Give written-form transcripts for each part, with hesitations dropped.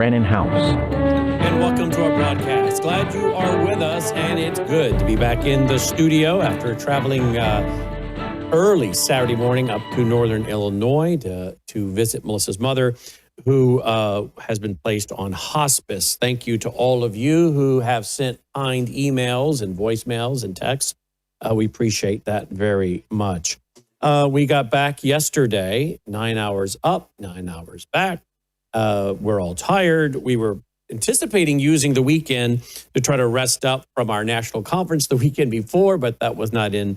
Brandon House. And welcome to our broadcast. Glad you are with us, and it's good to be back in the studio after traveling early Saturday morning up to Northern Illinois to visit Melissa's mother, who has been placed on hospice. Thank you to all of you who have sent kind emails and voicemails and texts. We appreciate that very much. We got back yesterday, 9 hours up, 9 hours back. We're all tired. We were anticipating using the weekend to try to rest up from our national conference the weekend before, but that was not in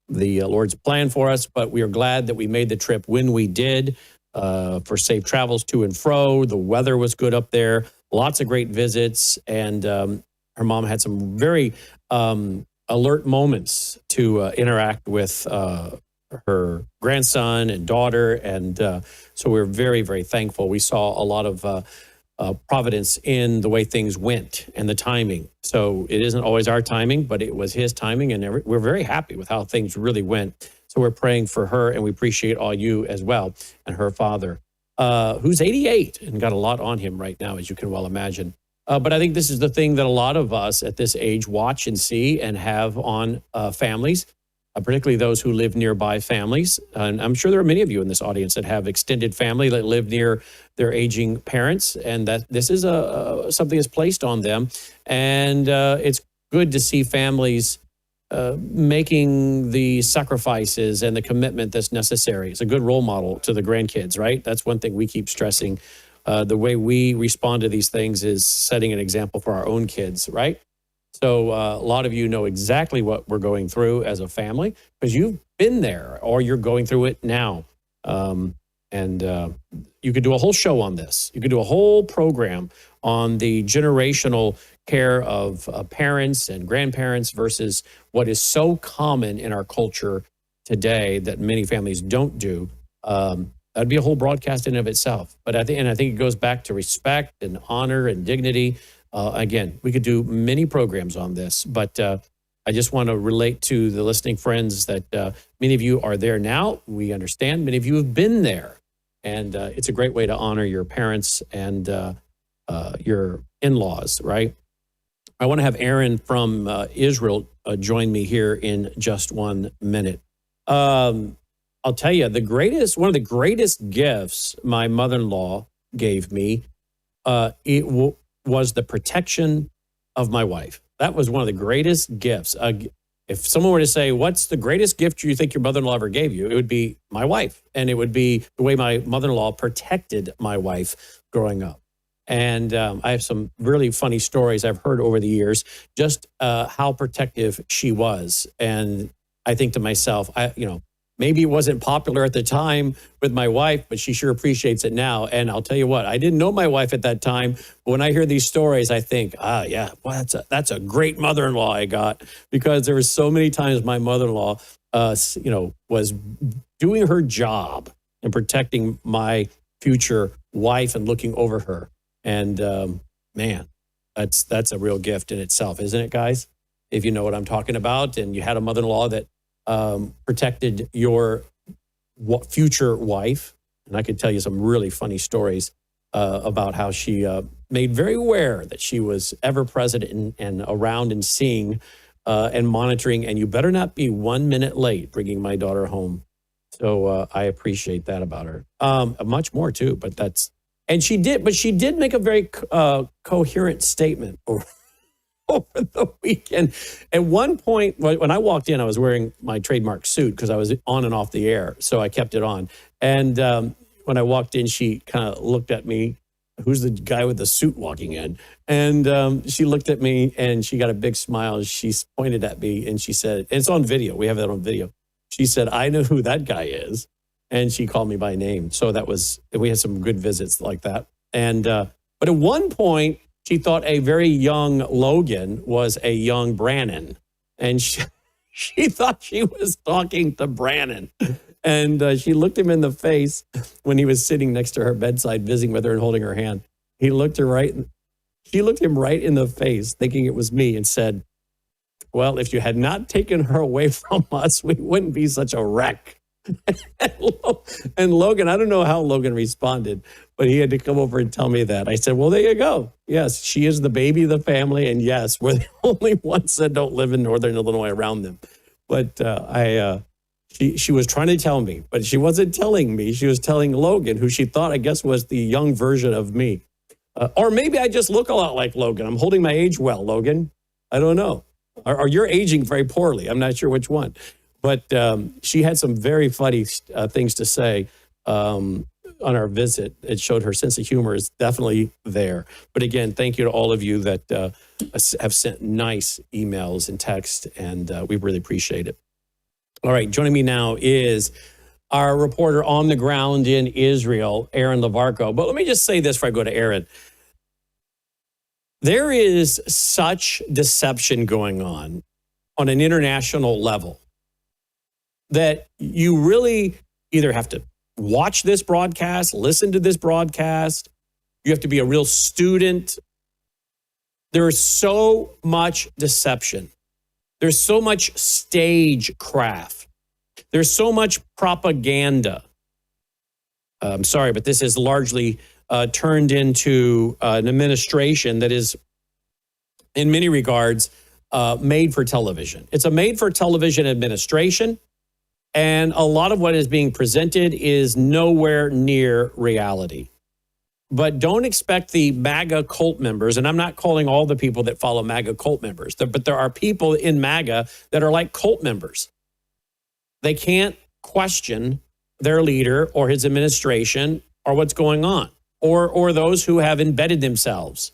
the Lord's plan for us. But we are glad that we made the trip when we did, for safe travels to and fro. The weather was good up there, lots of great visits, and her mom had some very alert moments to interact with her grandson and daughter. And so we're very, very thankful. We saw a lot of providence in the way things went and the timing. So it isn't always our timing, but it was his timing. And we're very happy with how things really went. So we're praying for her, and we appreciate all you as well, and her father, who's 88 and got a lot on him right now, as you can well imagine. But I think this is the thing that a lot of us at this age watch and see and have on families, particularly those who live nearby families. And I'm sure there are many of you in this audience that have extended family that live near their aging parents, and that this is something that's placed on them. And it's good to see families making the sacrifices and the commitment that's necessary. It's a good role model to the grandkids, right? That's one thing we keep stressing. The way we respond to these things is setting an example for our own kids, right? So a lot of you know exactly what we're going through as a family because you've been there or you're going through it now. And you could do a whole show on this. You could do a whole program on the generational care of parents and grandparents versus what is so common in our culture today that many families don't do. That'd be a whole broadcast in and of itself. But I think it goes back to respect and honor and dignity. Again, we could do many programs on this, but I just want to relate to the listening friends that many of you are there now. We understand. Many of you have been there. And it's a great way to honor your parents and your in-laws, right? I want to have Aaron from Israel join me here in just 1 minute. I'll tell you, one of the greatest gifts my mother-in-law gave me, was the protection of my wife. That was one of the greatest gifts. If someone were to say, what's the greatest gift you think your mother-in-law ever gave you? It would be my wife. And it would be the way my mother-in-law protected my wife growing up. And I have some really funny stories I've heard over the years, just how protective she was. And I think to myself, maybe it wasn't popular at the time with my wife, but she sure appreciates it now. And I'll tell you what, I didn't know my wife at that time. But when I hear these stories, I think, yeah, well, that's a great mother-in-law I got, because there were so many times my mother-in-law, was doing her job and protecting my future wife and looking over her. And man, that's a real gift in itself, isn't it, guys? If you know what I'm talking about, and you had a mother-in-law that protected your future wife. And I could tell you some really funny stories about how she made very aware that she was ever present and around and seeing and monitoring. And you better not be 1 minute late bringing my daughter home. So I appreciate that about her. Much more too, but she did make a very coherent statement over the weekend. At one point, when I walked in, I was wearing my trademark suit because I was on and off the air, so I kept it on. And when I walked in, she kind of looked at me. Who's the guy with the suit walking in? And she looked at me, and she got a big smile. She pointed at me, and she said, and it's on video. We have that on video. She said, "I know who that guy is." And she called me by name. So we had some good visits like that. And but at one point, she thought a very young Logan was a young Brannon. And she thought she was talking to Brannon. And she looked him in the face when he was sitting next to her bedside, visiting with her and holding her hand. She looked him right in the face, thinking it was me, and said, "Well, if you had not taken her away from us, we wouldn't be such a wreck." And Logan, I don't know how Logan responded, but he had to come over and tell me that. I said, well, there you go. Yes, she is the baby of the family. And yes, we're the only ones that don't live in Northern Illinois around them. But she was trying to tell me, but she wasn't telling me. She was telling Logan, who she thought, I guess, was the young version of me. Or maybe I just look a lot like Logan. I'm holding my age well, Logan. I don't know. Or you're aging very poorly. I'm not sure which one. But she had some very funny things to say on our visit. It showed her sense of humor is definitely there. But again, thank you to all of you that have sent nice emails and texts, and we really appreciate it. All right, joining me now is our reporter on the ground in Israel, Aaron Lavarco. But let me just say this before I go to Aaron. There is such deception going on an international level that you really either have to watch this broadcast, listen to this broadcast. You have to be a real student. There is so much deception. There's so much stagecraft. There's so much propaganda. I'm sorry, but this is largely turned into an administration that is, in many regards, made for television. It's a made for television administration. And a lot of what is being presented is nowhere near reality. But don't expect the MAGA cult members, and I'm not calling all the people that follow MAGA cult members, but there are people in MAGA that are like cult members. They can't question their leader or his administration or what's going on, or those who have embedded themselves.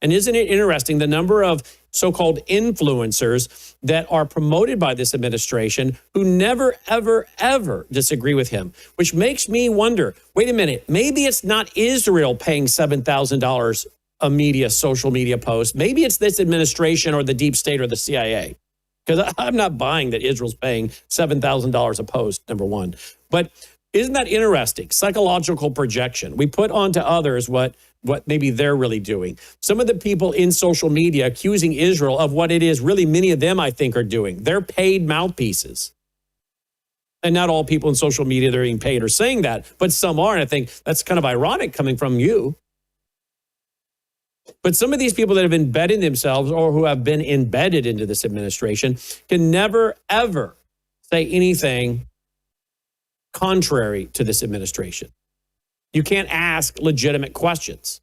And isn't it interesting, the number of so-called influencers that are promoted by this administration who never, ever, ever disagree with him, which makes me wonder, wait a minute, maybe it's not Israel paying $7,000 a social media post. Maybe it's this administration or the deep state or the CIA. Because I'm not buying that Israel's paying $7,000 a post, number one. But isn't that interesting? Psychological projection. We put onto others what maybe they're really doing. Some of the people in social media accusing Israel of what it is really many of them, I think, are doing. They're paid mouthpieces. And not all people in social media that are being paid are saying that, but some are. And I think that's kind of ironic coming from you. But some of these people that have embedded themselves or who have been embedded into this administration can never, ever say anything contrary to this administration. You can't ask legitimate questions.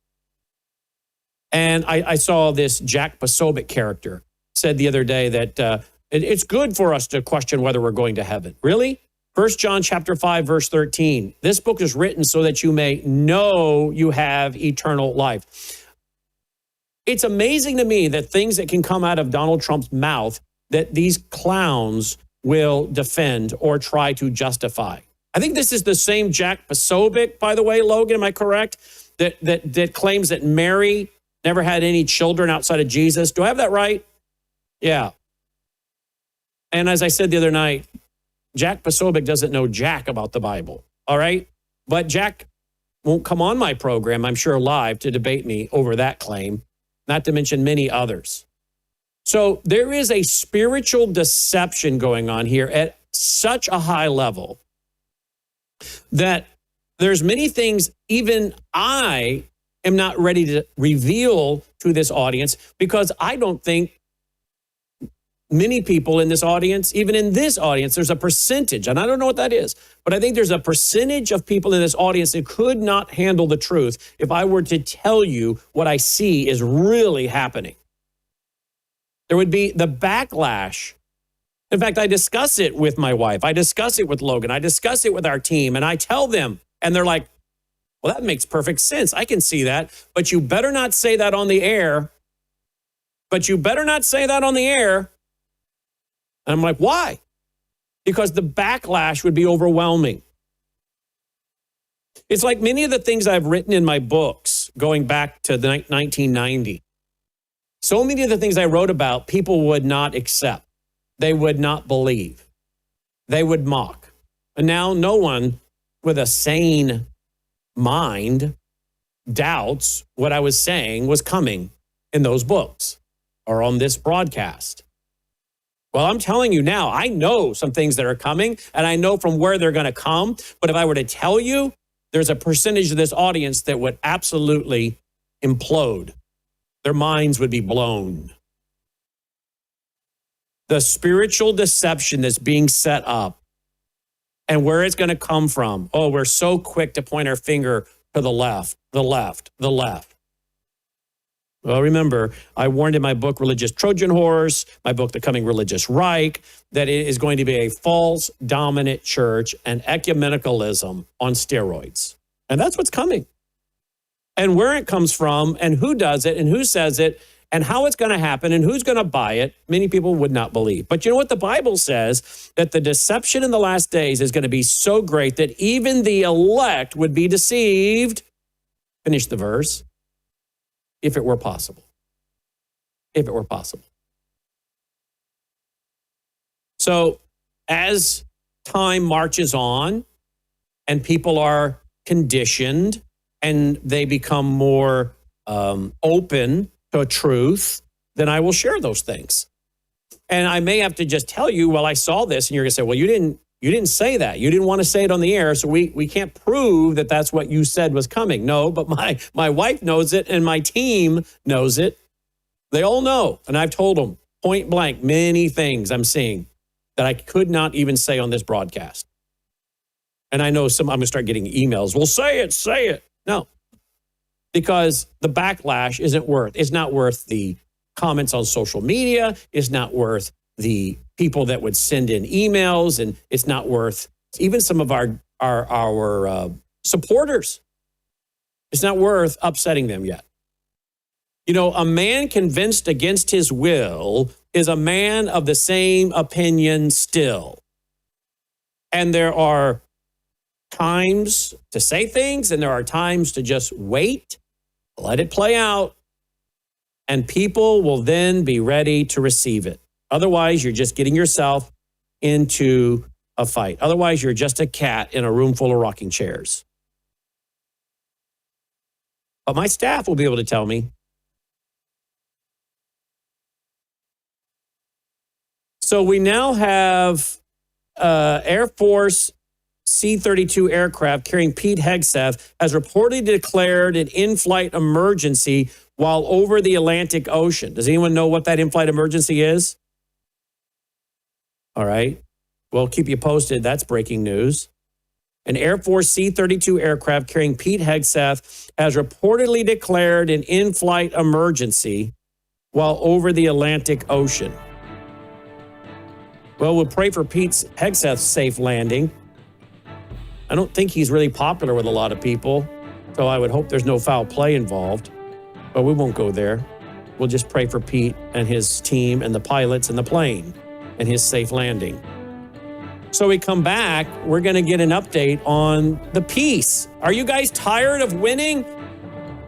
And I saw this Jack Posobiec character said the other day that it's good for us to question whether we're going to heaven. Really? 1 John chapter 5, verse 13. This book is written so that you may know you have eternal life. It's amazing to me that things that can come out of Donald Trump's mouth that these clowns will defend or try to justify. I think this is the same Jack Posobiec, by the way, Logan, am I correct? That claims that Mary never had any children outside of Jesus. Do I have that right? Yeah. And as I said the other night, Jack Posobiec doesn't know jack about the Bible, all right? But Jack won't come on my program, I'm sure, live to debate me over that claim, not to mention many others. So there is a spiritual deception going on here at such a high level that there's many things even I am not ready to reveal to this audience because I don't think many people in this audience, even in this audience, there's a percentage, and I don't know what that is, but I think there's a percentage of people in this audience that could not handle the truth if I were to tell you what I see is really happening. There would be the backlash. In fact, I discuss it with my wife. I discuss it with Logan. I discuss it with our team, and I tell them, and they're like, well, that makes perfect sense. I can see that, but you better not say that on the air. But you better not say that on the air. And I'm like, why? Because the backlash would be overwhelming. It's like many of the things I've written in my books going back to 1990. So many of the things I wrote about, people would not accept. They would not believe. They would mock. And now no one with a sane mind doubts what I was saying was coming in those books or on this broadcast. Well, I'm telling you now, I know some things that are coming, and I know from where they're going to come. But if I were to tell you, there's a percentage of this audience that would absolutely implode. Their minds would be blown. The spiritual deception that's being set up and where it's going to come from. Oh, we're so quick to point our finger to the left, the left, the left. Well, remember, I warned in my book, Religious Trojan Horse, my book, The Coming Religious Reich, that it is going to be a false dominant church and ecumenicalism on steroids. And that's what's coming. And where it comes from and who does it and who says it and how it's going to happen and who's going to buy it, many people would not believe. But you know what? The Bible says that the deception in the last days is going to be so great that even the elect would be deceived. Finish the verse. If it were possible. If it were possible. So as time marches on and people are conditioned and they become more open to truth, then I will share those things. And I may have to just tell you, well, I saw this, and you're going to say, well, you didn't say that. You didn't want to say it on the air, so we can't prove that that's what you said was coming. No, but my wife knows it, and my team knows it. They all know, and I've told them point blank many things I'm seeing that I could not even say on this broadcast. And I know I'm going to start getting emails. Well, say it. No, because the backlash it's not worth the comments on social media. It's not worth the people that would send in emails, and it's not worth even some of our supporters. It's not worth upsetting them yet. You know, a man convinced against his will is a man of the same opinion still. And there are times to say things, and there are times to just wait, let it play out, and people will then be ready to receive it. Otherwise, you're just getting yourself into a fight. Otherwise, you're just a cat in a room full of rocking chairs. But my staff will be able to tell me. So we now have Air Force C-32 aircraft carrying Pete Hegseth has reportedly declared an in-flight emergency while over the Atlantic Ocean. Does anyone know what that in-flight emergency is? All right. Well, keep you posted. That's breaking news. An Air Force C-32 aircraft carrying Pete Hegseth has reportedly declared an in-flight emergency while over the Atlantic Ocean. Well, we'll pray for Pete Hegseth's safe landing. I don't think he's really popular with a lot of people, so I would hope there's no foul play involved. But we won't go there. We'll just pray for Pete and his team and the pilots and the plane and his safe landing. So we come back, we're going to get an update on the peace. Are you guys tired of winning?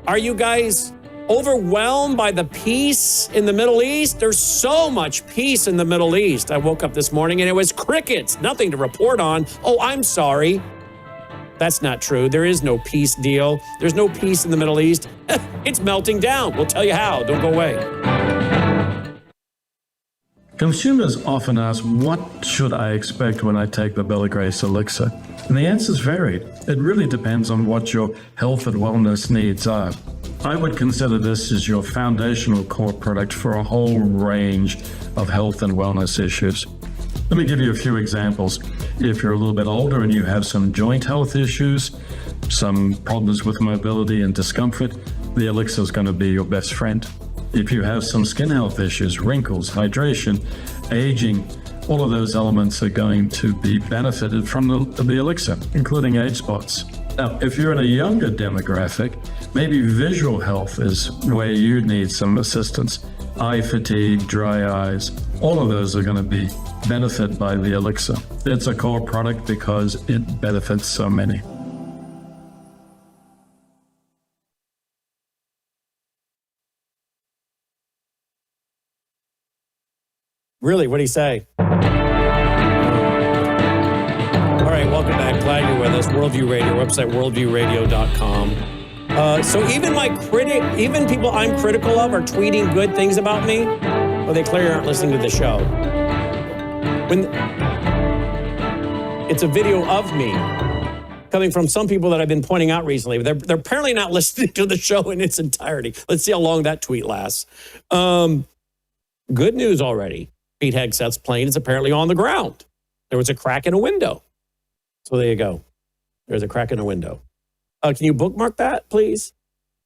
Are you guys overwhelmed by the peace in the Middle East? There's so much peace in the Middle East. I woke up this morning and it was crickets, nothing to report on. Oh, I'm sorry. That's not true. There is no peace deal. There's no peace in the Middle East. It's melting down. We'll tell you how. Don't go away. Consumers often ask, what should I expect when I take the Bella Grace elixir? And the answer is varied. It really depends on what your health and wellness needs are. I would consider this as your foundational core product for a whole range of health and wellness issues. Let me give you a few examples. If you're a little bit older and you have some joint health issues, some problems with mobility and discomfort, the elixir is going to be your best friend. If you have some skin health issues, wrinkles, hydration, aging, all of those elements are going to be benefited from the elixir, including age spots. Now, if you're in a younger demographic, maybe visual health is where you need some assistance. Eye fatigue, dry eyes, all of those are going to be benefited by the elixir. It's a core product because it benefits so many. Really? What'd he say? All right, welcome back. Glad you're with us. Worldview Radio, website worldviewradio.com. So even people I'm critical of are tweeting good things about me. Well, they clearly aren't listening to the show. When it's a video of me coming from some people that I've been pointing out recently. They're apparently not listening to the show in its entirety. Let's see how long that tweet lasts. Good news already. Pete Hegseth's plane is apparently on the ground. There was a crack in a window. So there you go. There's a crack in a window. Can you bookmark that, please?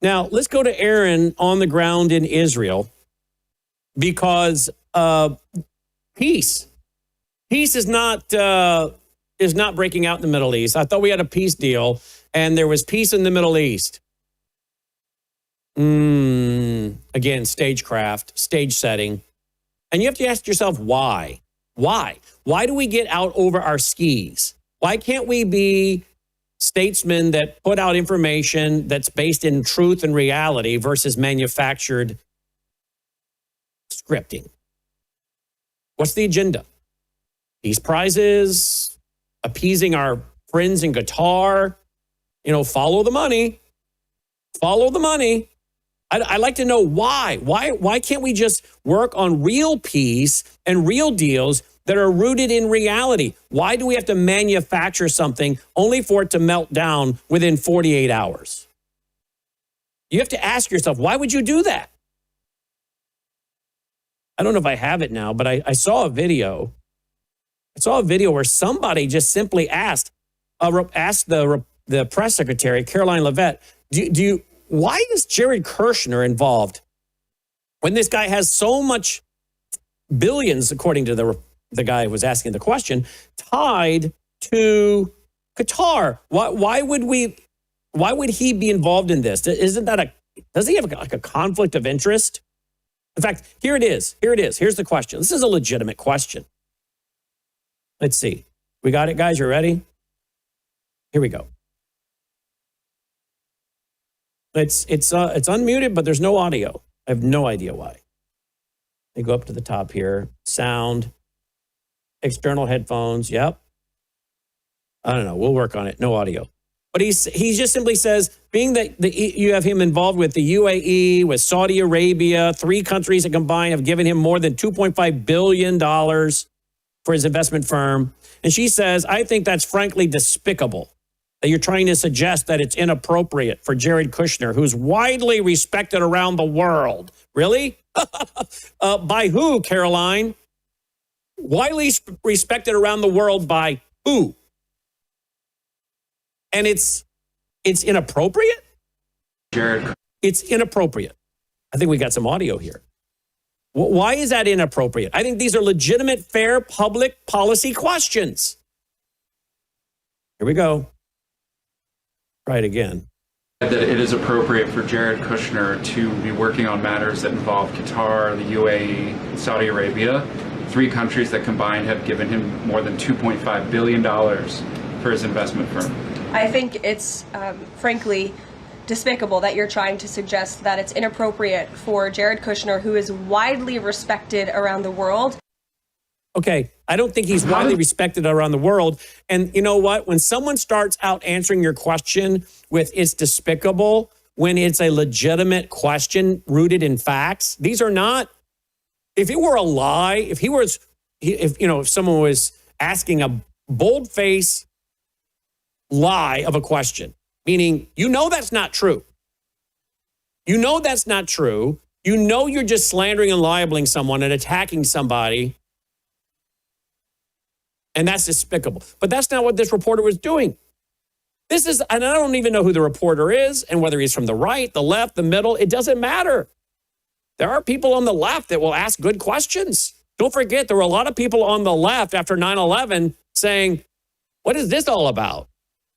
Now, let's go to Aaron on the ground in Israel because peace is not breaking out in the Middle East. I thought we had a peace deal, and there was peace in the Middle East. Again, stagecraft, stage setting. And you have to ask yourself, why? Why? Why do we get out over our skis? Why can't we be statesmen that put out information that's based in truth and reality versus manufactured scripting? What's the agenda? Peace prizes, appeasing our friends in Qatar, follow the money. Follow the money. I'd like to know why. Why can't we just work on real peace and real deals that are rooted in reality? Why do we have to manufacture something only for it to melt down within 48 hours? You have to ask yourself, why would you do that? I don't know if I have it now, but I saw a video. I saw a video where somebody just simply asked the press secretary, Caroline Leavitt, why is Jared Kushner involved when this guy has so much billions, according to the guy who was asking the question, tied to Qatar? Why would he be involved in this? Does he have a conflict of interest? In fact, here it is. Here's the question. This is a legitimate question. Let's see. We got it, guys. You ready? Here we go. It's unmuted, but there's no audio. I have no idea why. They go up to the top here. Sound, external headphones. Yep. I don't know. We'll work on it. No audio. But he just simply says, being that you have him involved with the UAE, with Saudi Arabia, 3 countries that combined have given him more than $2.5 billion for his investment firm. And she says, I think that's frankly despicable that you're trying to suggest that it's inappropriate for Jared Kushner, who's widely respected around the world. Really? By who, Caroline? Widely respected around the world by who? And it's inappropriate? Jared. It's inappropriate. I think we got some audio here. Why is that inappropriate? I think these are legitimate, fair, public policy questions. Here we go. Try it again. That it is appropriate for Jared Kushner to be working on matters that involve Qatar, the UAE, and Saudi Arabia, 3 countries that combined have given him more than $2.5 billion for his investment firm. I think it's frankly despicable that you're trying to suggest that it's inappropriate for Jared Kushner, who is widely respected around the world. Okay, I don't think he's widely respected around the world. And you know what? When someone starts out answering your question with it's despicable, when it's a legitimate question rooted in facts, these are not, if it were a lie, if someone was asking a bold-faced lie of a question, meaning, that's not true. That's not true. You're just slandering and libeling someone and attacking somebody. And that's despicable. But that's not what this reporter was doing. And I don't even know who the reporter is and whether he's from the right, the left, the middle. It doesn't matter. There are people on the left that will ask good questions. Don't forget, there were a lot of people on the left after 9/11 saying, what is this all about?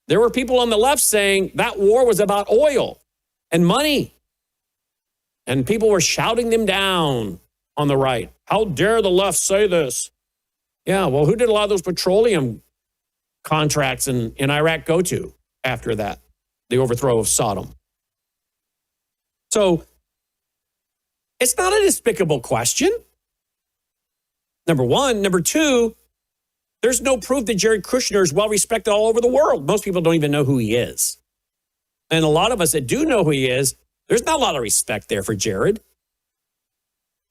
There were people on the left saying that war was about oil and money. And people were shouting them down on the right. How dare the left say this? Yeah, well, who did a lot of those petroleum contracts in Iraq go to after that, the overthrow of Saddam? So it's not a despicable question, number one. Number two, there's no proof that Jared Kushner is well respected all over the world. Most people don't even know who he is. And a lot of us that do know who he is, there's not a lot of respect there for Jared.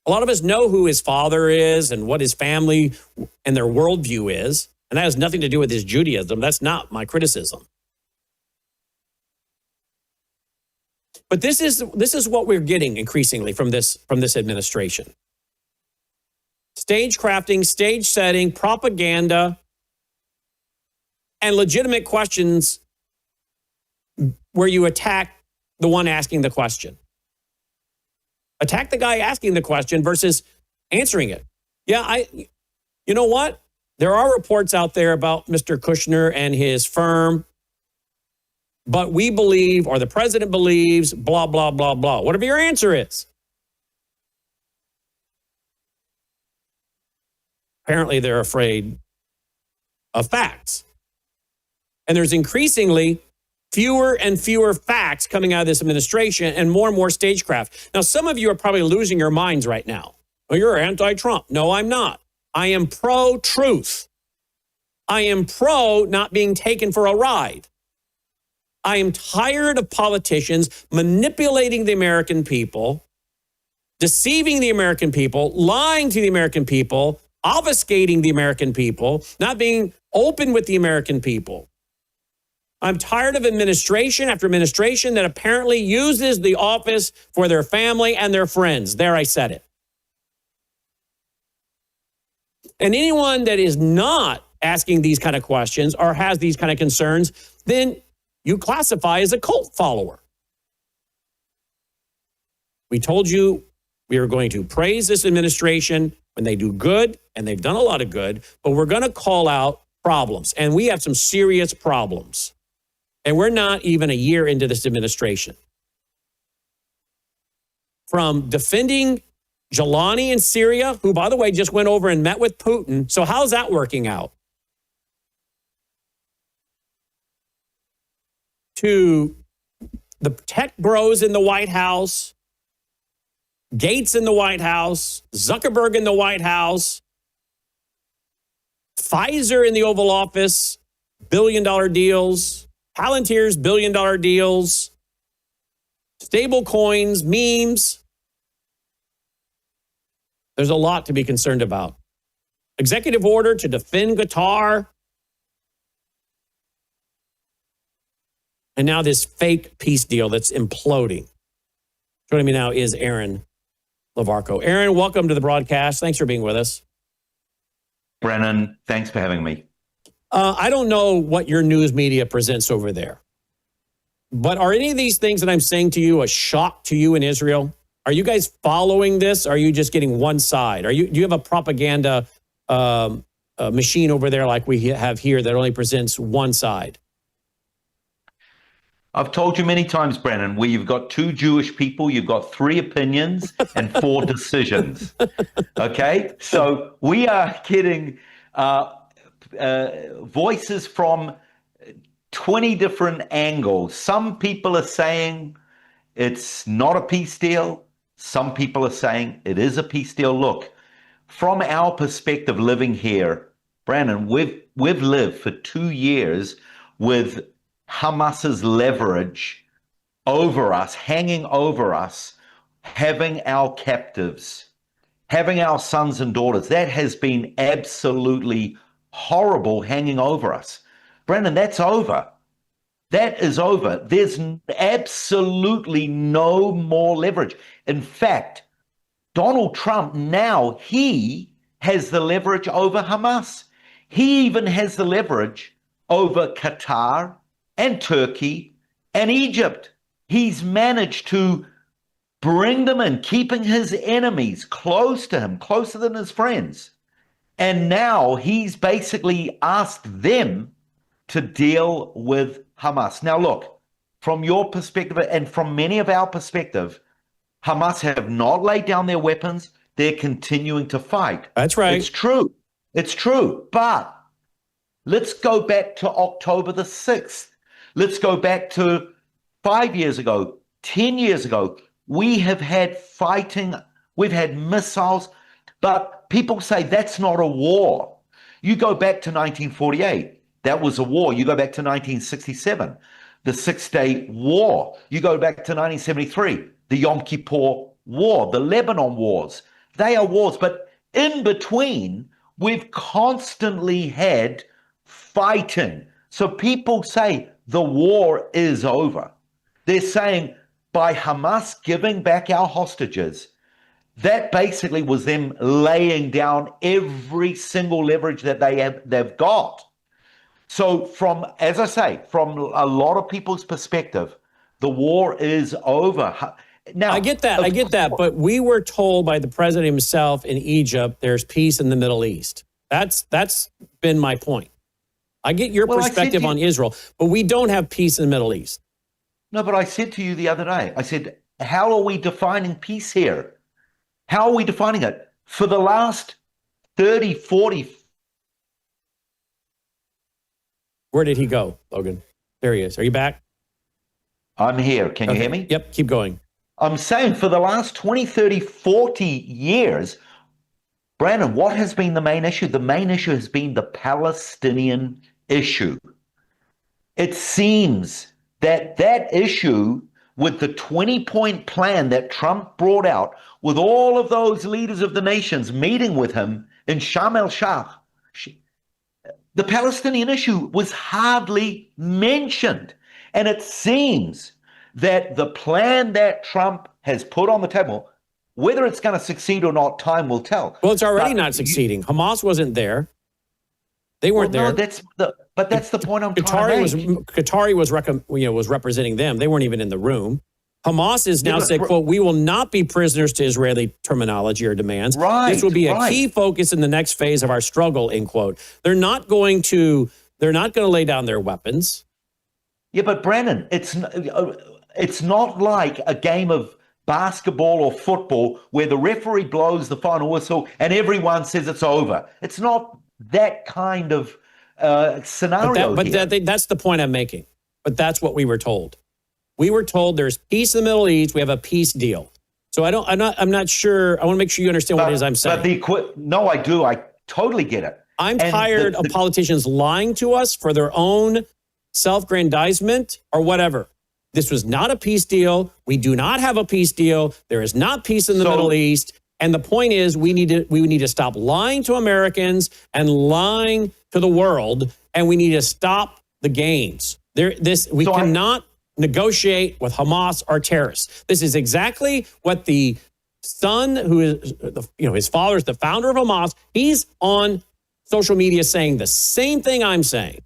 A lot of us know who his father is and what his family and their worldview is. And that has nothing to do with his Judaism. That's not my criticism. But this is what we're getting increasingly from this administration. Stage crafting, stage setting, propaganda, and legitimate questions where you attack the one asking the question. Attack the guy asking the question versus answering it. Yeah, you know what? There are reports out there about Mr. Kushner and his firm, but we believe, or the president believes, blah, blah, blah, blah. Whatever your answer is. Apparently, they're afraid of facts. And there's increasingly fewer and fewer facts coming out of this administration and more stagecraft. Now, some of you are probably losing your minds right now. Well, you're anti-Trump. No, I'm not. I am pro-truth. I am pro not being taken for a ride. I am tired of politicians manipulating the American people, deceiving the American people, lying to the American people, obfuscating the American people, not being open with the American people. I'm tired of administration after administration that apparently uses the office for their family and their friends. There, I said it. And anyone that is not asking these kind of questions or has these kind of concerns, then you classify as a cult follower. We told you we are going to praise this administration when they do good, and they've done a lot of good, but we're going to call out problems. And we have some serious problems. And we're not even a year into this administration. From defending Jelani in Syria, who, by the way, just went over and met with Putin. So how's that working out? To the tech bros in the White House, Gates in the White House, Zuckerberg in the White House, Pfizer in the Oval Office, billion-dollar deals, Palantir's billion-dollar deals, stable coins, memes. There's a lot to be concerned about. Executive order to defend Qatar. And now this fake peace deal that's imploding. Joining me now is Aaron Lavarco. Aaron, welcome to the broadcast. Thanks for being with us. Brennan, thanks for having me. I don't know what your news media presents over there, but are any of these things that I'm saying to you a shock to you in Israel? Are you guys following this? Or are you just getting one side? Do you have a propaganda machine over there like we have here that only presents one side? I've told you many times, Brennan, where you've got two Jewish people, you've got 3 opinions and 4 decisions. Okay? So we are getting voices from 20 different angles. Some people are saying it's not a peace deal. Some people are saying it is a peace deal. Look, from our perspective living here, Brandon, we've lived for 2 years with Hamas's leverage over us, hanging over us, having our captives, having our sons and daughters. That has been absolutely horrible, hanging over us. Brandon, that's over. That is over. There's absolutely no more leverage. In fact, Donald Trump now, he has the leverage over Hamas. He even has the leverage over Qatar and Turkey and Egypt. He's managed to bring them in, keeping his enemies close to him, closer than his friends. And now he's basically asked them to deal with Hamas. Now, look, from your perspective and from many of our perspective, Hamas have not laid down their weapons. They're continuing to fight. That's right. It's true. It's true. But let's go back to October the 6th. Let's go back to 5 years ago, 10 years ago. We have had fighting. We've had missiles. But people say that's not a war. You go back to 1948. That was a war. You go back to 1967, the Six-Day War. You go back to 1973, the Yom Kippur War, the Lebanon Wars, They are wars. But in between, we've constantly had fighting. So people say the war is over. They're saying by Hamas giving back our hostages, that basically was them laying down every single leverage that they've got. So from, as I say, from a lot of people's perspective, the war is over. Now, I get that. But we were told by the president himself in Egypt, there's peace in the Middle East. That's been my point. I get your perspective on Israel, but we don't have peace in the Middle East. No, but I said to you the other day, I said, how are we defining peace here? How are we defining it? For the last 30, 40. Where did he go, Logan? There he is. Are you back? I'm here. Can you hear me? Yep, keep going. I'm saying for the last 20, 30, 40 years, Brandon, what has been the main issue? The main issue has been the Palestinian issue. It seems that issue with the 20-point plan that Trump brought out, with all of those leaders of the nations meeting with him in Sharm el-Sheikh, the Palestinian issue was hardly mentioned. And it seems that the plan that Trump has put on the table, whether it's going to succeed or not, time will tell. Well, it's already not succeeding. Hamas wasn't there. They weren't there. That's the point I'm trying to make. Qatari was representing them. They weren't even in the room. Hamas is now saying, quote, we will not be prisoners to Israeli terminology or demands. Right, this will be a key focus in the next phase of our struggle, end quote. They're not going to lay down their weapons. Yeah, but Brandon, it's not like a game of basketball or football where the referee blows the final whistle and everyone says it's over. It's not that kind of scenario. That's the point I'm making. But that's what we were told. We were told there's peace in the Middle East. We have a peace deal. So I'm not sure. I want to make sure you understand what it is I'm saying. No, I do. I totally get it. I'm tired of politicians lying to us for their own self-grandizement or whatever. This was not a peace deal. We do not have a peace deal. There is not peace in the Middle East. And the point is, we need to stop lying to Americans and lying to the world, and we need to stop the games. We cannot negotiate with Hamas or terrorists. This is exactly what the son, who is his father is the founder of Hamas. He's on social media saying the same thing I'm saying.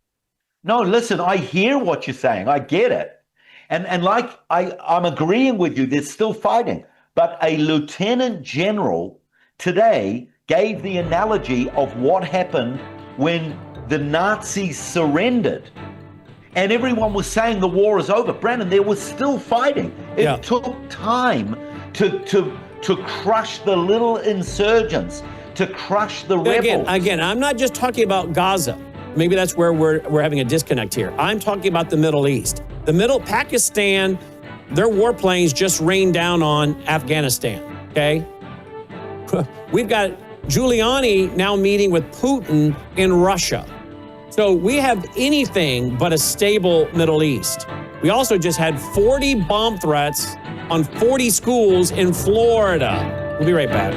No, listen, I hear what you're saying. I get it. And like I'm agreeing with you, there's still fighting. But a lieutenant general today gave the analogy of what happened when the Nazis surrendered. And everyone was saying the war is over. Brandon, there was still fighting. It took time to crush the little insurgents, to crush the rebels. Again, I'm not just talking about Gaza. Maybe that's where we're having a disconnect here. I'm talking about the Middle East. Pakistan, their warplanes just rained down on Afghanistan, okay? We've got Giuliani now meeting with Putin in Russia. So we have anything but a stable Middle East. We also just had 40 bomb threats on 40 schools in Florida. We'll be right back.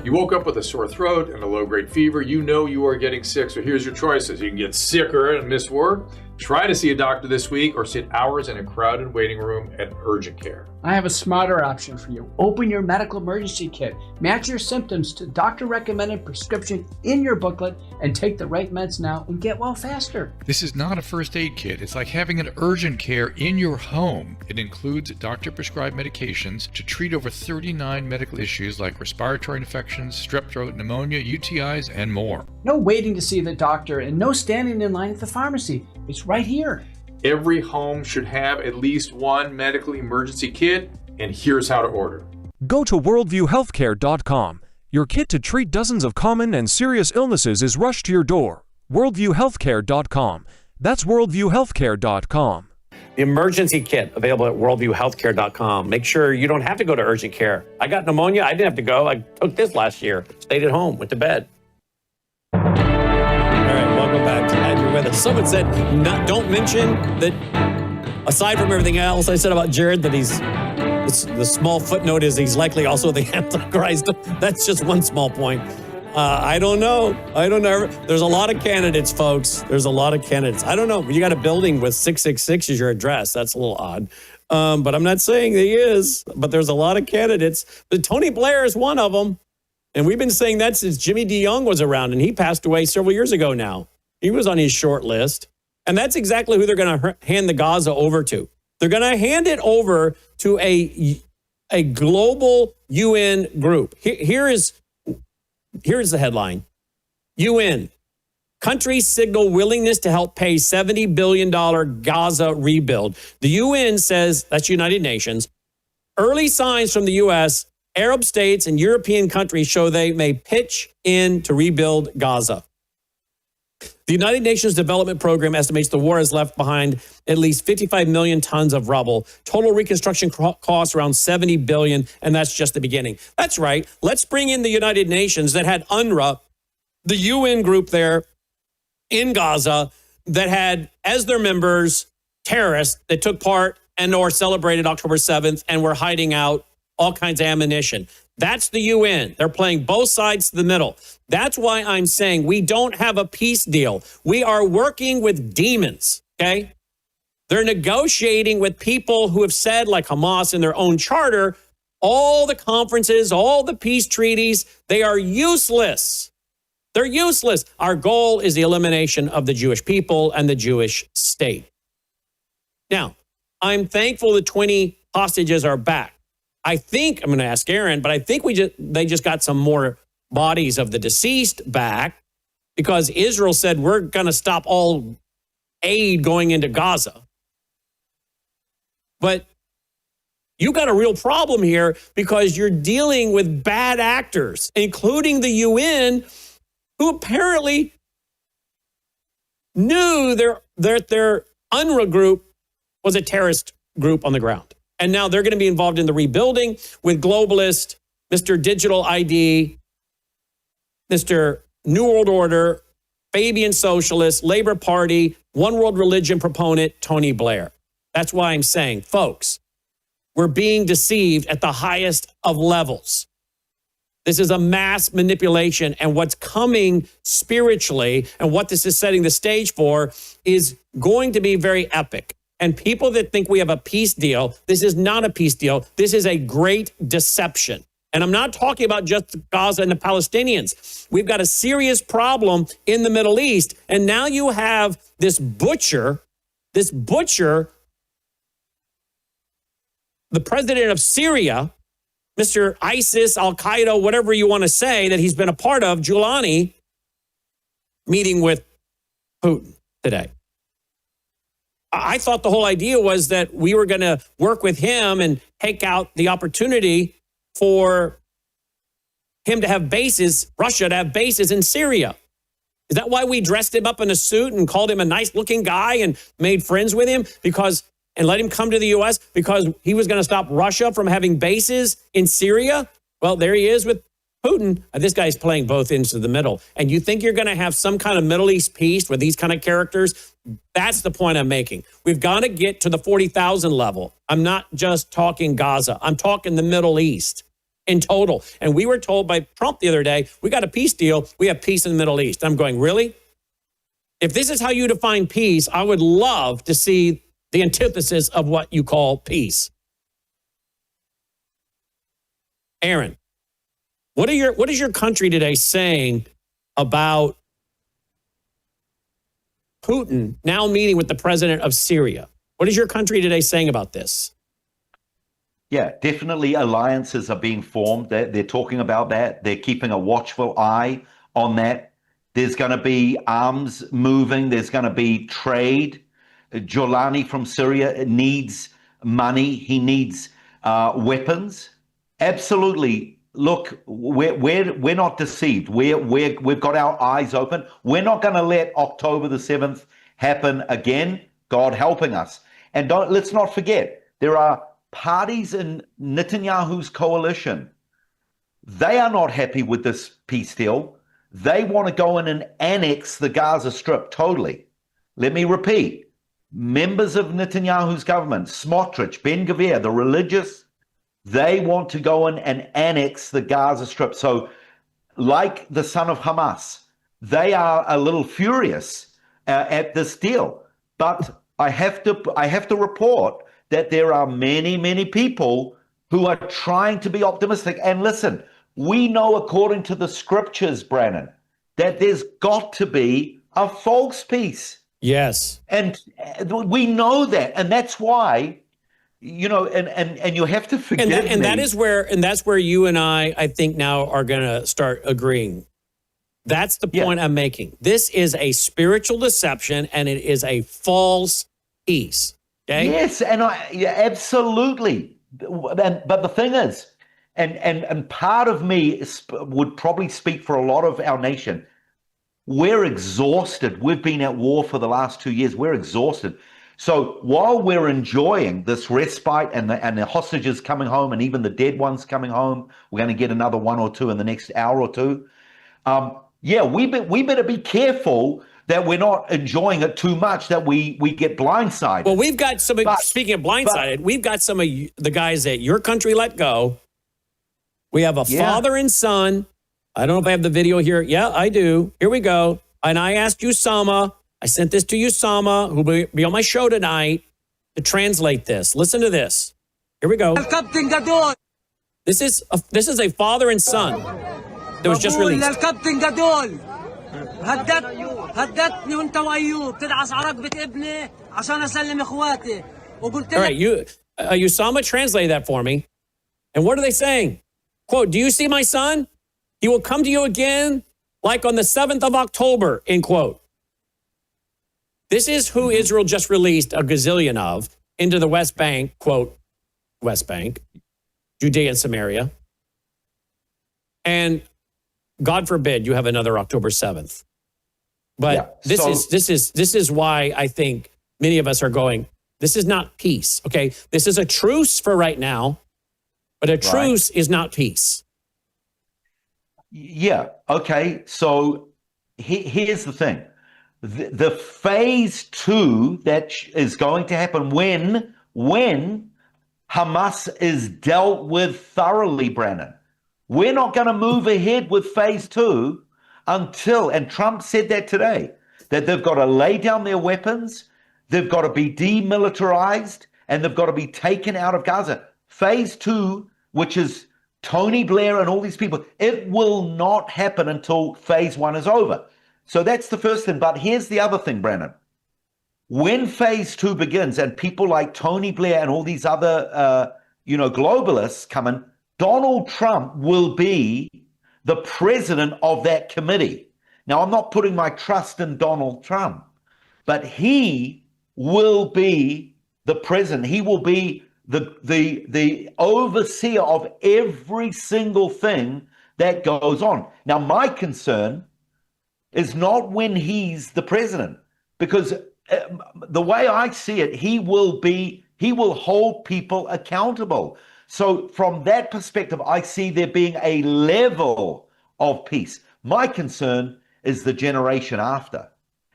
You woke up with a sore throat and a low-grade fever. You know you are getting sick, so here's your choices. You can get sicker and miss work, try to see a doctor this week, or sit hours in a crowded waiting room at urgent care. I have a smarter option for you. Open your medical emergency kit. Match your symptoms to doctor-recommended prescription in your booklet and take the right meds now and get well faster. This is not a first aid kit. It's like having an urgent care in your home. It includes doctor-prescribed medications to treat over 39 medical issues like respiratory infections, strep throat, pneumonia, UTIs, and more. No waiting to see the doctor and no standing in line at the pharmacy. It's right here. Every home should have at least one medical emergency kit, and here's how to order. Go to worldviewhealthcare.com. Your kit to treat dozens of common and serious illnesses is rushed to your door. worldviewhealthcare.com. That's worldviewhealthcare.com. The emergency kit available at worldviewhealthcare.com. Make sure you don't have to go to urgent care. I got pneumonia. I didn't have to go. I took this last year. Stayed at home. Went to bed. All right, welcome back. Glad you're with us. Someone said, don't mention that, aside from everything else I said about Jared, that he's the The small footnote is he's likely also the Antichrist. That's just one small point. I don't know. There's a lot of candidates, folks. There's a lot of candidates. I don't know. You got a building with 666 as your address. That's a little odd. But I'm not saying he is. But there's a lot of candidates. But Tony Blair is one of them. And we've been saying that since Jimmy DeYoung was around. And he passed away several years ago now. He was on his short list. And that's exactly who they're going to hand the Gaza over to. They're going to hand it over to a global UN group. Here's the headline. UN. Countries signal willingness to help pay $70 billion Gaza rebuild. The UN says, that's United Nations, early signs from the U.S., Arab states, and European countries show they may pitch in to rebuild Gaza. The United Nations Development Program estimates the war has left behind at least 55 million tons of rubble. Total reconstruction costs around 70 billion, and that's just the beginning. That's right. Let's bring in the United Nations that had UNRWA, the UN group there in Gaza that had as their members terrorists that took part and or celebrated October 7th and were hiding out all kinds of ammunition. That's the UN. They're playing both sides to the middle. That's why I'm saying we don't have a peace deal. We are working with demons, okay? They're negotiating with people who have said, like Hamas in their own charter, all the conferences, all the peace treaties, they are useless. They're useless. Our goal is the elimination of the Jewish people and the Jewish state. Now, I'm thankful the 20 hostages are back. I think, I'm going to ask Aaron, but I think they just got some more bodies of the deceased back because Israel said we're going to stop all aid going into Gaza. But you got a real problem here because you're dealing with bad actors, including the UN, who apparently knew their UNRWA group was a terrorist group on the ground. And now they're going to be involved in the rebuilding with globalist, Mr. Digital ID, Mr. New World Order, Fabian Socialist, Labor Party, One World Religion proponent, Tony Blair. That's why I'm saying, folks, we're being deceived at the highest of levels. This is a mass manipulation, and what's coming spiritually and what this is setting the stage for is going to be very epic. And people that think we have a peace deal, this is not a peace deal. This is a great deception. And I'm not talking about just Gaza and the Palestinians. We've got a serious problem in the Middle East. And now you have this butcher, the president of Syria, Mr. ISIS, Al-Qaeda, whatever you want to say that he's been a part of, Giuliani, meeting with Putin today. I thought the whole idea was that we were going to work with him and take out the opportunity for him to have bases, Russia to have bases in Syria. Is that why we dressed him up in a suit and called him a nice looking guy and made friends with him and let him come to the U.S. because he was going to stop Russia from having bases in Syria? Well, there he is with Putin. This guy's playing both ends of the middle. And you think you're going to have some kind of Middle East peace with these kind of characters? That's the point I'm making. We've got to get to the 40,000 level. I'm not just talking Gaza. I'm talking the Middle East in total. And we were told by Trump the other day, we got a peace deal. We have peace in the Middle East. I'm going, really? If this is how you define peace, I would love to see the antithesis of what you call peace. Aaron, what is your country today saying about Putin now meeting with the president of Syria? What is your country today saying about this? Yeah, definitely alliances are being formed. They're talking about that. They're keeping a watchful eye on that. There's going to be arms moving. There's going to be trade. Giuliani from Syria needs money. He needs weapons. Absolutely. Look, we're not deceived. We've got our eyes open. We're not going to let October the 7th happen again. God helping us. And let's not forget, there are parties in Netanyahu's coalition. They are not happy with this peace deal. They want to go in and annex the Gaza Strip totally. Let me repeat. Members of Netanyahu's government, Smotrich, Ben Gvir, the religious They want to go in and annex the Gaza Strip. So, like the son of Hamas, they are a little furious at this deal. But I have to report that there are many, many people who are trying to be optimistic. And listen, we know according to the scriptures, Brannon, that there's got to be a false peace. Yes. And we know that. And that's why, you know, and you have to forgive me. And that's where you and I think now are going to start agreeing. That's the point I'm making. This is a spiritual deception and it is a false peace. Okay? Yes, and absolutely. But the thing is, and part of me would probably speak for a lot of our nation. We're exhausted. We've been at war for the last 2 years. We're exhausted. So while we're enjoying this respite and the hostages coming home and even the dead ones coming home, we're going to get another one or two in the next hour or two. We better be careful that we're not enjoying it too much, that we get blindsided. Well, we've got some, speaking of blindsided, we've got some of the guys that your country let go. We have a father and son. I don't know if I have the video here. Yeah, I do. Here we go. And I asked Usama, I sent this to Usama, who will be on my show tonight, to translate this. Listen to this. Here we go. This is a father and son that was just released. هددتني وانت وايوب تدعس على رقبة ابني عشان اسلم اخواتي وقلت All right, Usama, translate that for me. And what are they saying? Quote, do you see my son? He will come to you again like on the 7th of October, end quote. This is who Israel just released a gazillion of into the West Bank, quote, West Bank, Judea and Samaria. And God forbid you have another October 7th. But this is why I think many of us are going, this is not peace. Okay, this is a truce for right now, but a truce is not peace. Yeah. Okay. So here's the thing. The phase 2 that is going to happen when Hamas is dealt with thoroughly, Brannon. We're not going to move ahead with phase 2 until, and Trump said that today, that they've got to lay down their weapons, they've got to be demilitarized, and they've got to be taken out of Gaza. Phase 2, which is Tony Blair and all these people, it will not happen until phase 1 is over. So that's the first thing. But here's the other thing, Brannon. When phase 2 begins and people like Tony Blair and all these other, globalists come in, Donald Trump will be the president of that committee. Now, I'm not putting my trust in Donald Trump, but he will be the president. He will be the overseer of every single thing that goes on. Now, my concern is not when he's the president, because the way I see it, he will hold people accountable. So from that perspective, I see there being a level of peace. My concern is the generation after.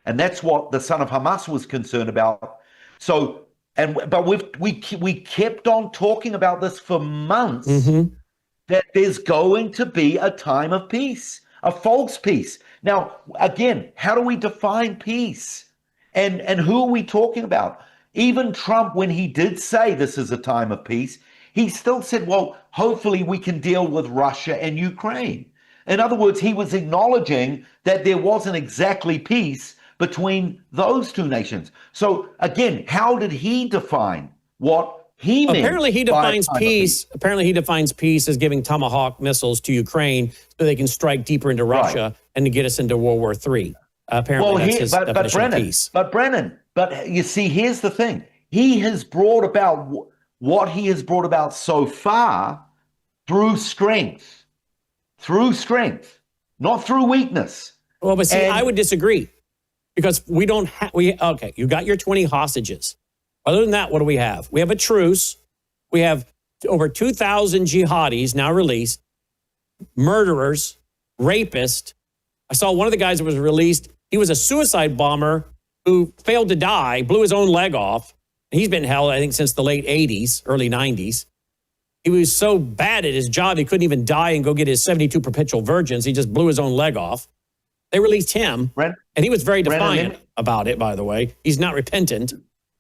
And that's what the son of Hamas was concerned about. So, but we kept on talking about this for months, that there's going to be a time of peace, a false peace. Now, again, how do we define peace? And who are we talking about? Even Trump, when he did say this is a time of peace, he still said, well, hopefully we can deal with Russia and Ukraine. In other words, he was acknowledging that there wasn't exactly peace between those two nations. So again, how did he define what he meant? Apparently he defines peace. Apparently he defines peace as giving Tomahawk missiles to Ukraine so they can strike deeper into Russia and to get us into World War III. Apparently that's his definition of peace. But you see, here's the thing. He has brought about what he has brought about so far through strength, not through weakness. Well, but see, I would disagree, because we don't have, okay, you got your 20 hostages. Other than that, what do we have? We have a truce. We have over 2,000 jihadis now released, murderers, rapists. I saw one of the guys that was released. He was a suicide bomber who failed to die, blew his own leg off. He's been held, I think, since the late 80s, early 90s. he was so bad at his job, he couldn't even die and go get his 72 perpetual virgins. He just blew his own leg off. They released him, and he was very defiant about it, by the way. He's not repentant.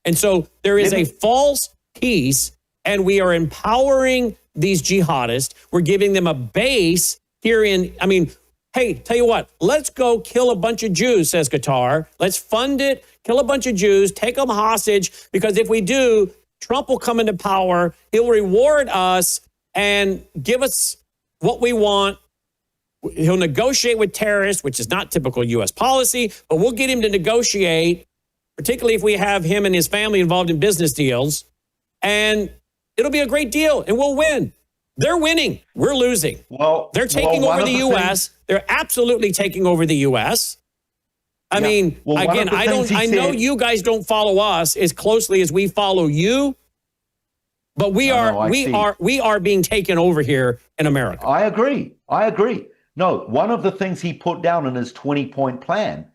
And so there is a false peace, and we are empowering these jihadists. We're giving them a base here hey, tell you what, let's go kill a bunch of Jews, says Qatar. Let's fund it, kill a bunch of Jews, take them hostage, because if we do, Trump will come into power. He'll reward us and give us what we want. He'll negotiate with terrorists, which is not typical U.S. policy, but we'll get him to negotiate, particularly if we have him and his family involved in business deals. And it'll be a great deal, and we'll win. They're winning. We're losing. Well, they're taking over the U.S. They're absolutely taking over the U.S. I mean, again, I know you guys don't follow us as closely as we follow you, but we are being taken over here in America. I agree. No, one of the things he put down in his 20-point plan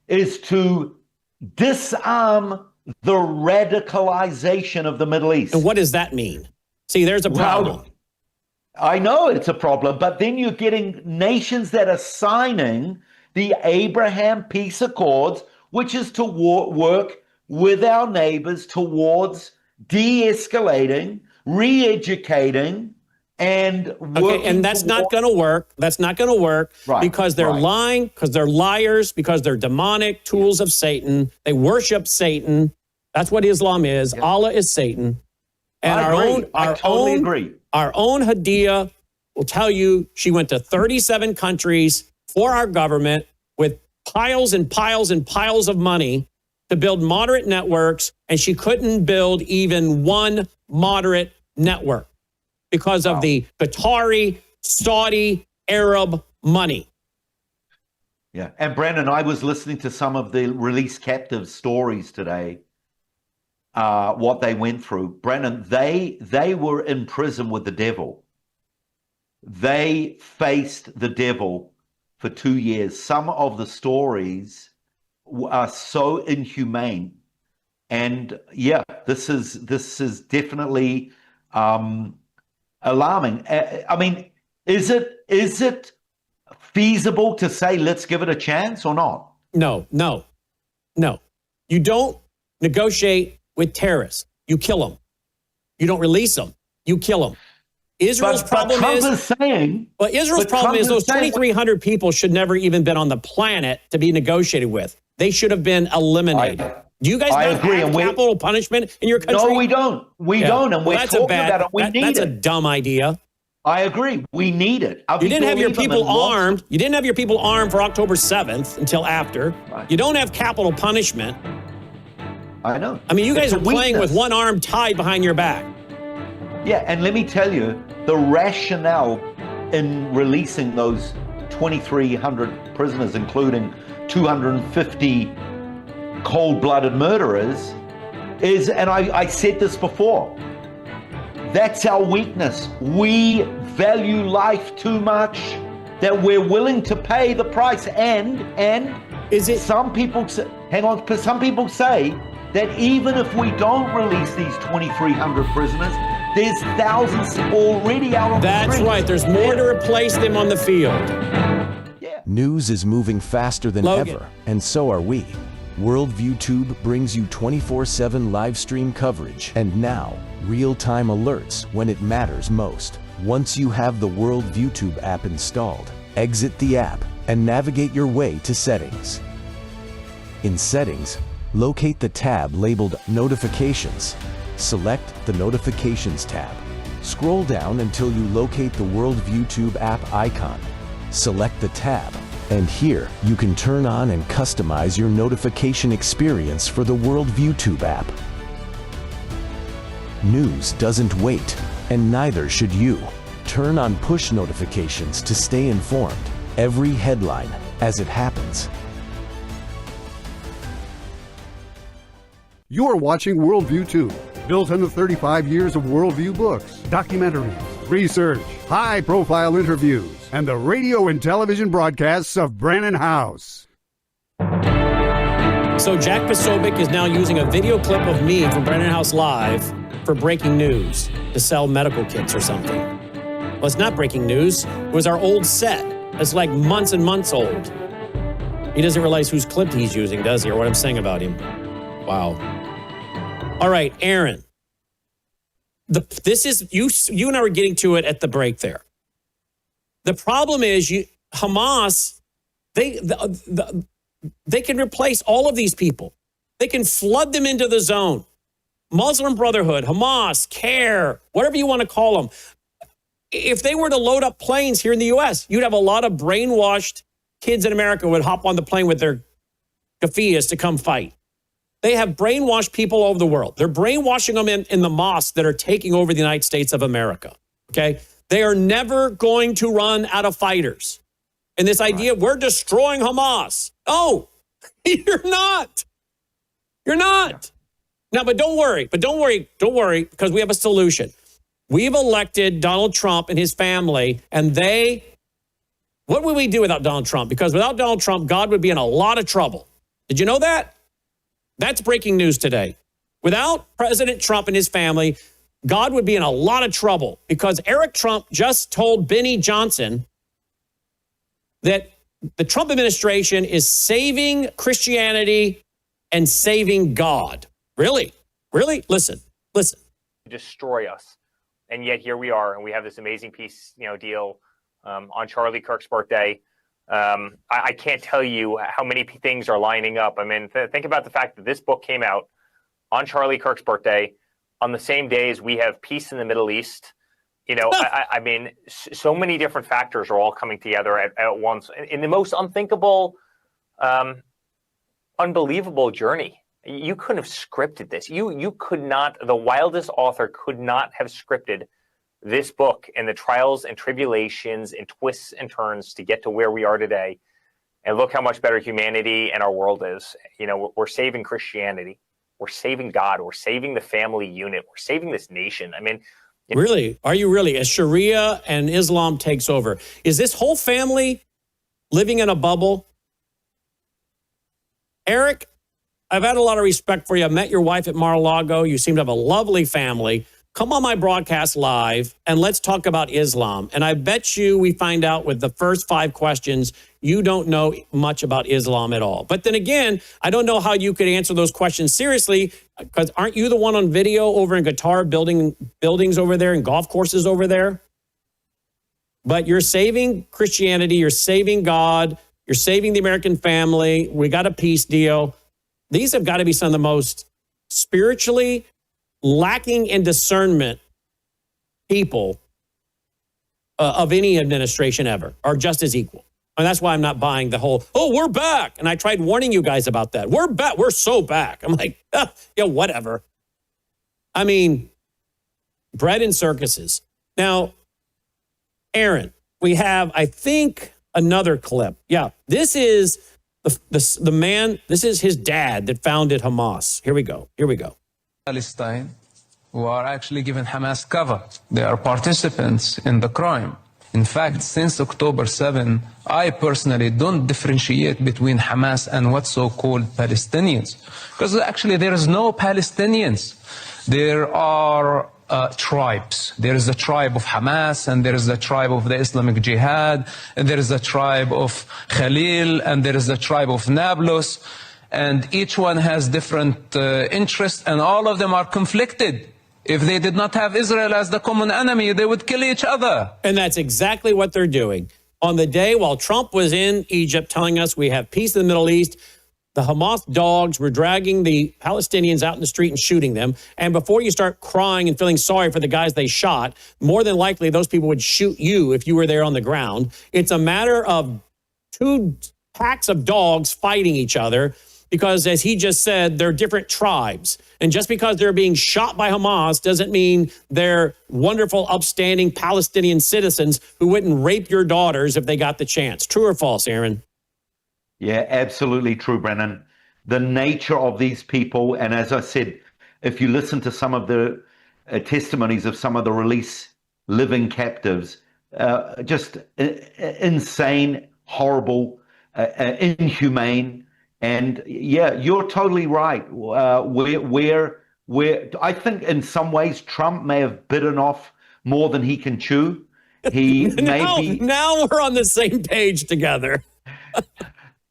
is to disarm the radicalization of the Middle East. And what does that mean? See, there's a problem. I know it's a problem, but then you're getting nations that are signing the Abraham Peace Accords, which is to work with our neighbors towards de-escalating, re-educating, and working. And that's not going to work. That's not going to work because they're lying, because they're liars, because they're demonic tools of Satan. They worship Satan. That's what Islam is. Yeah. Allah is Satan. And I totally agree. Our own Hadiya will tell you she went to 37 countries for our government with piles and piles and piles of money to build moderate networks, and she couldn't build even one moderate network because of the Qatari, Saudi, Arab money. Yeah, and Brandon, I was listening to some of the released captive stories today, what they went through. Brandon, they were in prison with the devil. They faced the devil for 2 years. Some of the stories are so inhumane, and yeah, this is definitely alarming. I mean, is it feasible to say let's give it a chance or not? No. You don't negotiate with terrorists. You kill them. You don't release them. You kill them. Israel's problem is those 2,300 people should never even been on the planet to be negotiated with. They should have been eliminated. Do you guys not have capital punishment in your country? No, we don't. We don't, and we're talking about it. We need it. That's a dumb idea. I agree. We need it. You didn't have your people armed. You didn't have your people armed for October 7th until after. Right. You don't have capital punishment. I know. I mean, you guys are playing with one arm tied behind your back. Yeah, and let me tell you, the rationale in releasing those 2,300 prisoners, including 250 cold-blooded murderers, is, and I said this before, that's our weakness. We value life too much that we're willing to pay the price. And is it? Some people say, some people say that even if we don't release these 2,300 prisoners, there's thousands already out on the streets. That's right. There's more to replace them on the field. Yeah. News is moving faster than ever, and so are we. Worldview Tube brings you 24/7 live stream coverage, and now real-time alerts when it matters most. Once you have the Worldview Tube app installed, exit the app and navigate your way to Settings. In Settings, locate the tab labeled Notifications. Select the Notifications tab. Scroll down until you locate the Worldview Tube app icon. Select the tab, and here you can turn on and customize your notification experience for the Worldview Tube app. News doesn't wait, and neither should you. Turn on push notifications to stay informed. Every headline as it happens. You are watching Worldview Tube, built on the 35 years of Worldview books, documentaries, research, high-profile interviews, and the radio and television broadcasts of Brannon House. So Jack Posobiec is now using a video clip of me from Brannon House Live for breaking news to sell medical kits or something. Well, it's not breaking news. It was our old set. It's like months and months old. He doesn't realize whose clip he's using, does he, or what I'm saying about him? Wow. All right, Aaron. This is you and I were getting to it at the break there. The problem is Hamas, they can replace all of these people. They can flood them into the zone. Muslim Brotherhood, Hamas, CARE, whatever you want to call them. If they were to load up planes here in the U.S., you'd have a lot of brainwashed kids in America would hop on the plane with their keffiyehs to come fight. They have brainwashed people all over the world. They're brainwashing them in the mosques that are taking over the United States of America, okay? They are never going to run out of fighters. And this idea, we're destroying Hamas. Oh, you're not. You're not. Now, but don't worry, because we have a solution. We've elected Donald Trump and his family, and what would we do without Donald Trump? Because without Donald Trump, God would be in a lot of trouble. Did you know that? That's breaking news today. Without President Trump and his family, God would be in a lot of trouble because Eric Trump just told Benny Johnson that the Trump administration is saving Christianity and saving God. Really? Really? Listen. Destroy us. And yet here we are, and we have this amazing peace, deal on Charlie Kirk's birthday. I can't tell you how many things are lining up. I mean, think about the fact that this book came out on Charlie Kirk's birthday on the same day as we have peace in the Middle East. I mean, so many different factors are all coming together at once in the most unthinkable, unbelievable journey. You couldn't have scripted this. You could not, the wildest author could not have scripted this book and the trials and tribulations and twists and turns to get to where we are today. And look how much better humanity and our world is. We're saving Christianity. We're saving God. We're saving the family unit. We're saving this nation. I mean, really? Are you really? As Sharia and Islam takes over, is this whole family living in a bubble? Eric, I've had a lot of respect for you. I met your wife at Mar-a-Lago. You seem to have a lovely family. Come on my broadcast live and let's talk about Islam. And I bet you we find out with the first 5 questions, you don't know much about Islam at all. But then again, I don't know how you could answer those questions seriously because aren't you the one on video over in Qatar building buildings over there and golf courses over there? But you're saving Christianity. You're saving God. You're saving the American family. We got a peace deal. These have got to be some of the most spiritually lacking in discernment people of any administration ever are just as equal. And that's why I'm not buying the whole, we're back. And I tried warning you guys about that. We're back. We're so back. I'm like, yeah, whatever. I mean, bread and circuses. Now, Aaron, we have, I think, another clip. Yeah, this is the man, this is his dad that founded Hamas. Here we go. Palestine, who are actually giving Hamas cover. They are participants in the crime. In fact, since October 7, I personally don't differentiate between Hamas and what's so-called Palestinians. Because actually there is no Palestinians. There are tribes. There is a tribe of Hamas, and there is a tribe of the Islamic Jihad, and there is a tribe of Khalil, and there is a tribe of Nablus. And each one has different interests, and all of them are conflicted. If they did not have Israel as the common enemy, they would kill each other. And that's exactly what they're doing. On the day while Trump was in Egypt telling us we have peace in the Middle East, the Hamas dogs were dragging the Palestinians out in the street and shooting them. And before you start crying and feeling sorry for the guys they shot, more than likely those people would shoot you if you were there on the ground. It's a matter of 2 packs of dogs fighting each other. Because as he just said, they're different tribes. And just because they're being shot by Hamas doesn't mean they're wonderful, upstanding Palestinian citizens who wouldn't rape your daughters if they got the chance. True or false, Aaron? Yeah, absolutely true, Brennan. The nature of these people, and as I said, if you listen to some of the testimonies of some of the released living captives, just insane, horrible, inhumane. And yeah, you're totally right. Where where I think in some ways Trump may have bitten off more than he can chew. He now we're on the same page together.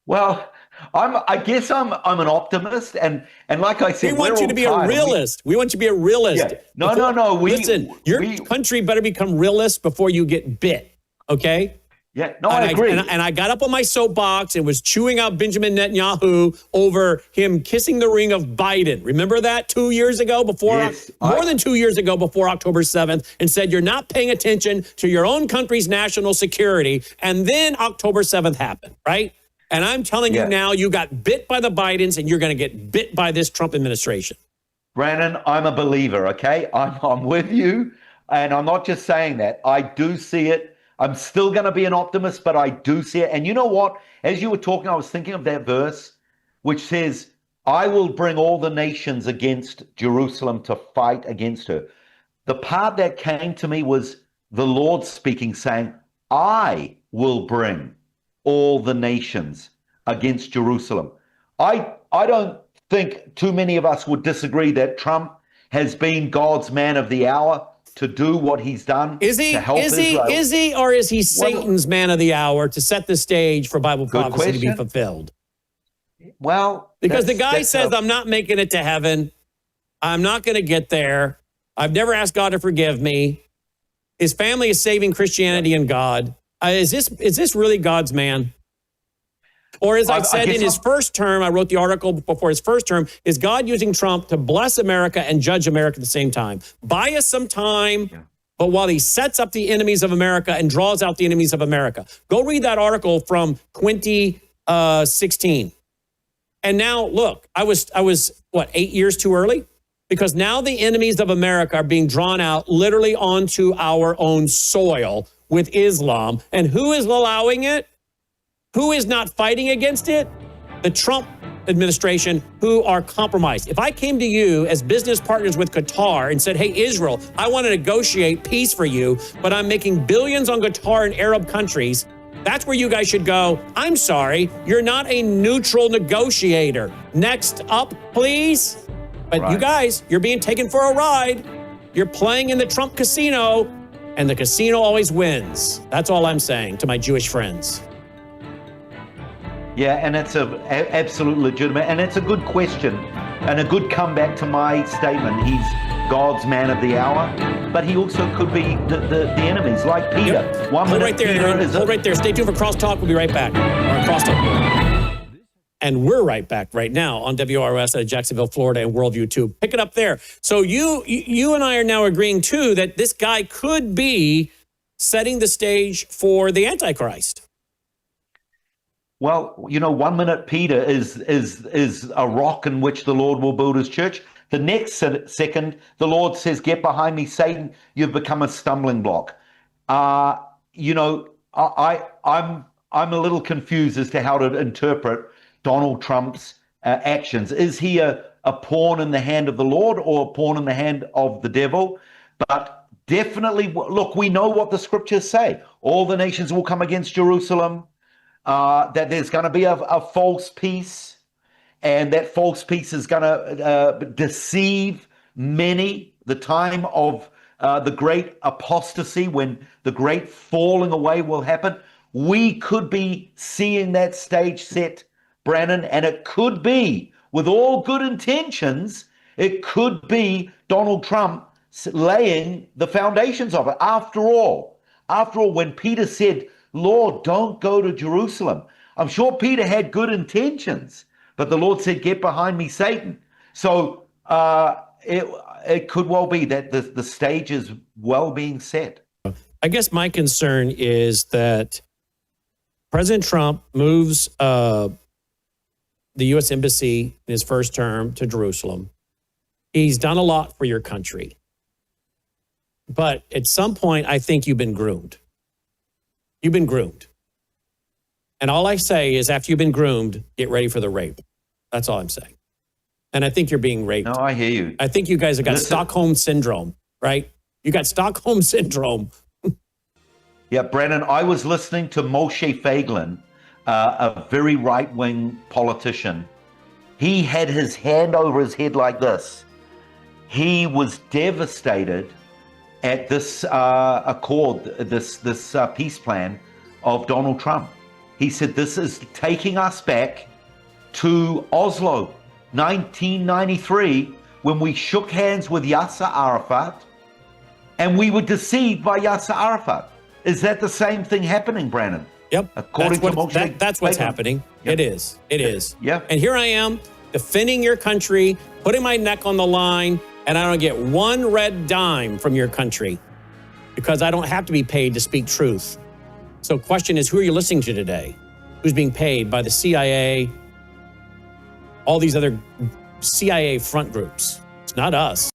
Well, I guess I'm an optimist, and like I said, we want you to be a realist. We want you to be a realist. Yeah. No. Listen, your country better become realist before you get bit. Okay. Yeah. No, I agree. And I got up on my soapbox and was chewing out Benjamin Netanyahu over him kissing the ring of Biden. Remember that 2 years ago more than 2 years ago before October 7th, and said you're not paying attention to your own country's national security. And then October 7th happened, right? And I'm telling you now, you got bit by the Bidens, and you're going to get bit by this Trump administration. Brandon, I'm a believer, okay? I'm with you, and I'm not just saying that. I do see it. I'm still going to be an optimist, but I do see it. And you know what? As you were talking, I was thinking of that verse, which says, I will bring all the nations against Jerusalem to fight against her. The part that came to me was the Lord speaking, saying, I will bring all the nations against Jerusalem. I don't think too many of us would disagree that Trump has been God's man of the hour to do what he's done. Is he? Is he, or is he Satan's man of the hour to set the stage for Bible prophecy to be fulfilled? Well, because the guy says, I'm not making it to heaven. I'm not going to get there. I've never asked God to forgive me. His family is saving Christianity and God. Is this really God's man? Or as I said in his first term, I wrote the article before his first term, is God using Trump to bless America and judge America at the same time? Buy us some time, but while he sets up the enemies of America and draws out the enemies of America. Go read that article from 2016. And now, look, I was what, 8 years too early? Because now the enemies of America are being drawn out literally onto our own soil with Islam. And who is allowing it? Who is not fighting against it? The Trump administration, who are compromised. If I came to you as business partners with Qatar and said, hey, Israel, I want to negotiate peace for you, but I'm making billions on Qatar and Arab countries, that's where you guys should go. I'm sorry, you're not a neutral negotiator. Next up, please. But you guys, you're being taken for a ride. You're playing in the Trump casino, and the casino always wins. That's all I'm saying to my Jewish friends. Yeah, and it's absolutely legitimate, and it's a good question and a good comeback to my statement. He's God's man of the hour, but he also could be the enemies, like Peter. Yep. Hold right there, hold right there. Stay tuned for Crosstalk. We'll be right back. Crosstalk. And we're right back right now on WROS out of Jacksonville, Florida, and Worldview 2. Pick it up there. So you and I are now agreeing, too, that this guy could be setting the stage for the Antichrist. Well, 1 minute Peter is a rock in which the Lord will build his church. The next second, the Lord says, get behind me, Satan, you've become a stumbling block. I'm a little confused as to how to interpret Donald Trump's actions. Is he a pawn in the hand of the Lord or a pawn in the hand of the devil? But definitely, look, we know what the scriptures say. All the nations will come against Jerusalem. That there's going to be a false peace, and that false peace is going to deceive many. The time of the great apostasy, when the great falling away will happen, we could be seeing that stage set, Brandon, and it could be, with all good intentions, it could be Donald Trump laying the foundations of it. After all, when Peter said, Lord, don't go to Jerusalem. I'm sure Peter had good intentions, but the Lord said, get behind me, Satan. So it could well be that the stage is well being set. I guess my concern is that President Trump moves the U.S. Embassy in his first term to Jerusalem. He's done a lot for your country. But at some point, I think you've been groomed. You've been groomed. And all I say is after you've been groomed, get ready for the rape. That's all I'm saying. And I think you're being raped. No, I hear you. I think you guys have got Stockholm Syndrome, right? You got Stockholm Syndrome. Yeah, Brandon, I was listening to Moshe Feiglin, a very right-wing politician. He had his hand over his head like this. he was devastated at this accord, this peace plan of Donald Trump. He said, this is taking us back to Oslo, 1993, when we shook hands with Yasser Arafat, and we were deceived by Yasser Arafat. Is that the same thing happening, Brandon? Yep. According to that's what's happening. Yep. It is. It is. Yeah. And here I am defending your country, putting my neck on the line, and I don't get one red dime from your country because I don't have to be paid to speak truth. So the question is, who are you listening to today? Who's being paid by the CIA, all these other CIA front groups? It's not us.